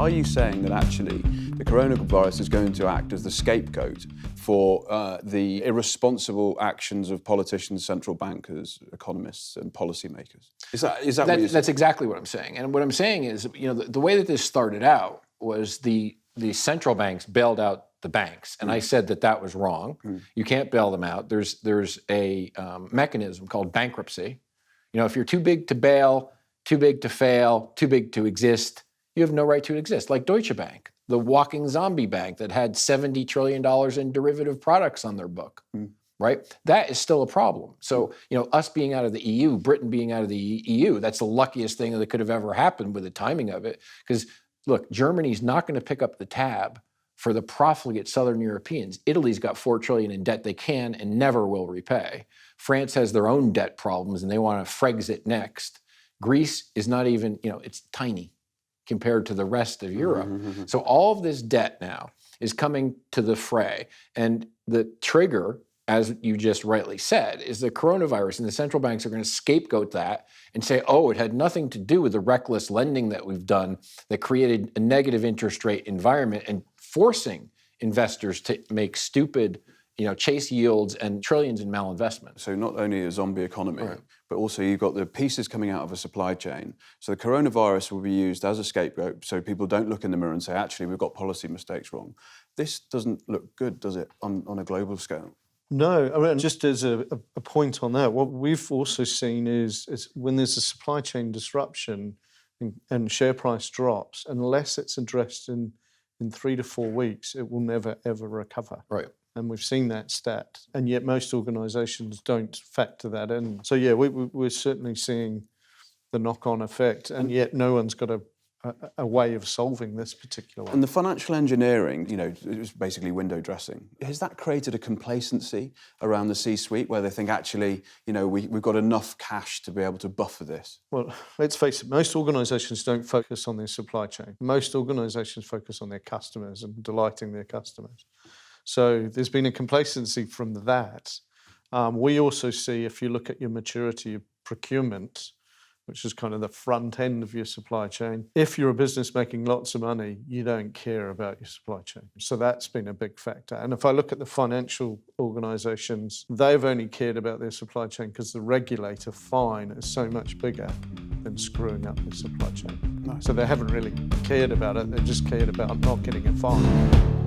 Are you saying that actually the coronavirus is going to act as the scapegoat for the irresponsible actions of politicians, central bankers, economists, and policymakers? Is that what you're saying? That's exactly what I'm saying. And what I'm saying is, the way that this started out was the central banks bailed out the banks, and I said that was wrong. You can't bail them out. There's a mechanism called bankruptcy. If you're too big to bail, too big to fail, too big to exist, you have no right to exist. Like Deutsche Bank, the walking zombie bank that had $70 trillion in derivative products on their book, right? That is still a problem. So, us being out of the EU, Britain being out of the EU, that's the luckiest thing that could have ever happened with the timing of it. Because, look, Germany's not going to pick up the tab for the profligate Southern Europeans. Italy's got $4 trillion in debt they can and never will repay. France has their own debt problems and they want to Frexit next. Greece is not even, it's tiny compared to the rest of Europe. So all of this debt now is coming to the fray. And the trigger, as you just rightly said, is the coronavirus, and the central banks are going to scapegoat that and say, oh, it had nothing to do with the reckless lending that we've done that created a negative interest rate environment and forcing investors to make stupid, chase yields and trillions in malinvestment. So not only a zombie economy, but also you've got the pieces coming out of a supply chain. So the coronavirus will be used as a scapegoat so people don't look in the mirror and say, actually, we've got policy mistakes wrong. This doesn't look good, does it, on a global scale? No, I mean, just as a point on that, what we've also seen is when there's a supply chain disruption and share price drops, unless it's addressed in 3 to 4 weeks, it will never, ever recover. Right. And we've seen that stat. And yet most organisations don't factor that in. So, yeah, we're certainly seeing the knock-on effect, and yet no one's got a way of solving this particular one. And the financial engineering, it was basically window dressing. Has that created a complacency around the C-suite where they think, actually, we've got enough cash to be able to buffer this? Well, let's face it, most organisations don't focus on their supply chain. Most organisations focus on their customers and delighting their customers. So there's been a complacency from that. We also see, if you look at your maturity of procurement, which is kind of the front end of your supply chain, if you're a business making lots of money, you don't care about your supply chain. So that's been a big factor. And if I look at the financial organisations, they've only cared about their supply chain because the regulator fine is so much bigger than screwing up their supply chain. Nice. So they haven't really cared about it, they just cared about not getting a fine.